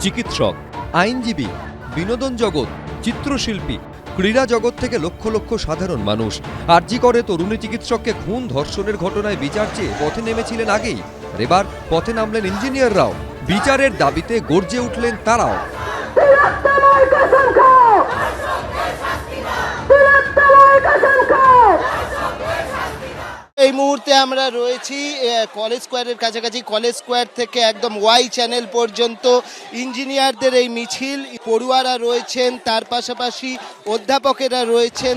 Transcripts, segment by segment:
চিকিৎসক, আইনজীবী, বিনোদন জগৎ, চিত্রশিল্পী, ক্রীড়া জগৎ থেকে লক্ষ লক্ষ সাধারণ মানুষ আরজি করে তরুণী চিকিৎসককে খুন ধর্ষণের ঘটনায় বিচার চেয়ে পথে নেমেছিলেন আগেই। এবার পথে নামলেন ইঞ্জিনিয়াররাও। বিচারের দাবিতে গর্জে উঠলেন তারাও। এই মুহূর্তে আমরা রয়েছি কলেজ স্কোয়ারের কাছাকাছি। কলেজ স্কোয়ার থেকে একদম ওয়াই চ্যানেল পর্যন্ত ইঞ্জিনিয়ারদের এই মিছিল। পড়ুয়ারা রয়েছেন, তার পাশাপাশি অধ্যাপকেরা রয়েছেন।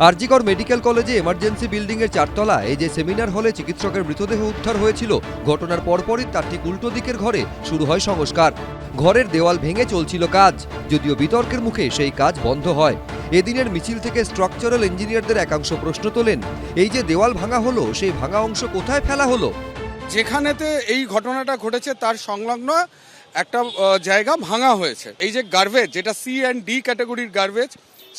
আরজিকর মেডিকেল কলেজে এমার্জেন্সি বিল্ডিং এর 4 তলায় এই যে সেমিনার হলে চিকিৎসকের মৃতদেহ উদ্ধার হয়েছিল, ঘটনার পরপরই তার ঠিক উল্টো দিকের ঘরে শুরু হয় সংস্কার। ঘরের দেওয়াল ভেঙে চলছিল কাজ, যদিও বিতর্কের মুখে সেই কাজ বন্ধ হয়। এদিনের মিছিল থেকে স্ট্রাকচারাল ইঞ্জিনিয়ারদের একাংশ প্রশ্ন তোলেন, এই যে দেওয়াল ভাঙা হলো, সেই ভাঙা অংশ কোথায় ফেলা হলো? যেখানেতে এই ঘটনাটা ঘটেছে তার সংলগ্ন একটা জায়গা ভাঙা হয়েছে। এই যে গার্বেজ, যেটা সি অ্যান্ড ডি ক্যাটাগরির গার্বেজ,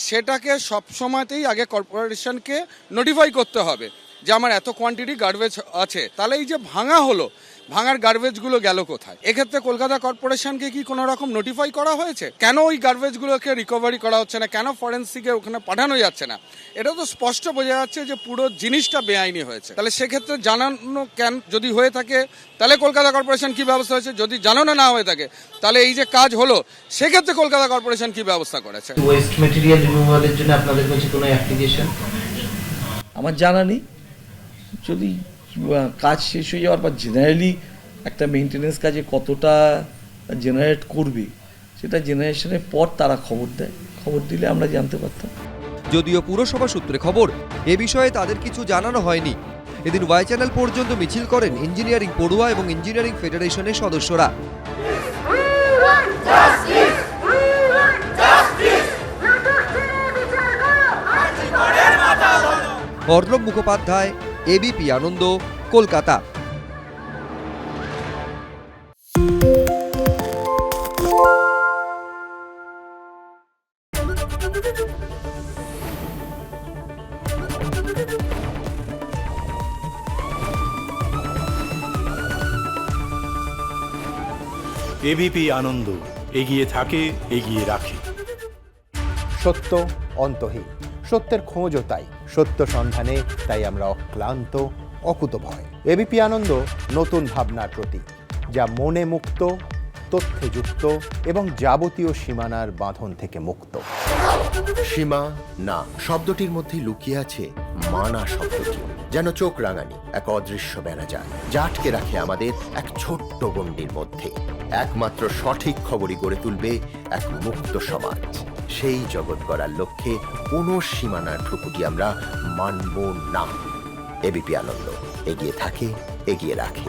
সেটাকে সবসময়তেই আগে কর্পোরেশনকে নোটিফাই করতে হবে যে আমার এত কোয়ান্টিটি গার্বেজ আছে। তাহলে এই যে ভাঙা হলো, ভাঙার গার্বেজগুলো গেল কোথায়? এক্ষেত্রে কলকাতা কর্পোরেশনকে কি কোনো রকম নোটিফাই করা হয়েছে? কেন ওই গার্বেজগুলোকে রিকভারি করা হচ্ছে না? কেন ফরেন্সিকে ওখানে পাঠানো যাচ্ছে না? এটা তো স্পষ্ট বোঝা যাচ্ছে যে পুরো জিনিসটা বেআইনি হয়েছে। তাহলে সেক্ষেত্রে জানানো কেন যদি হয়ে থাকে, তাহলে কলকাতা কর্পোরেশন কি ব্যবস্থা হয়েছে? যদি জানানো না হয়ে থাকে, তাহলে এই যে কাজ হলো, সেক্ষেত্রে কলকাতা কর্পোরেশন কি ব্যবস্থা করেছে? ওয়েস্ট মেটেরিয়াল রিমুভালের জন্য আপনাদের কাছে কোনো অ্যাপ্লিকেশন? আমার জানা নেই। যদি কাজ শেষ হয়ে যাওয়ার পর জেনারেলি একটা মেনটেনেন্স কাজে কতটা জেনারেট করবে, সেটা জেনারেশনের পর তারা খবর দেয়। খবর দিলে আমরা জানতে পারতাম। যদিও পুরসভা সূত্রে খবর, এ বিষয়ে তাদের কিছু জানানো হয়নি। এদিন ওয়াই চ্যানেল পর্যন্ত মিছিল করেন ইঞ্জিনিয়ারিং পড়ুয়া এবং ইঞ্জিনিয়ারিং ফেডারেশনের সদস্যরা। অর্ণব মুখোপাধ্যায়, এবিপি আনন্দ, কলকাতা। এবিপি আনন্দ, এগিয়ে থাকে, এগিয়ে রাখে। সত্য অন্তহীন, সত্যের খোঁজও তাই, সত্য সন্ধানে তাই আমরা অক্লান্ত, অকুতভয়। এবিপি আনন্দ নতুন ভাবনার প্রতীক, যা মনে মুক্ত, তথ্যে যুক্ত এবং যাবতীয় সীমানার বাঁধন থেকে মুক্ত। সীমা না শব্দটির মধ্যে লুকিয়ে আছে মানা শব্দটি, যেন চোখ রাঙানি এক অদৃশ্য বেড়াজাল, যা আটকে রাখে আমাদের এক ছোট্ট গণ্ডির মধ্যে। একমাত্র সঠিক খবরই গড়ে তুলবে এক মুক্ত সমাজ। সেই জগৎ গড়ার লক্ষ্যে কোনো সীমানার ঠুকুটি আমরা মানব না। এবিপি আনন্দ, এগিয়ে থাকে, এগিয়ে রাখে।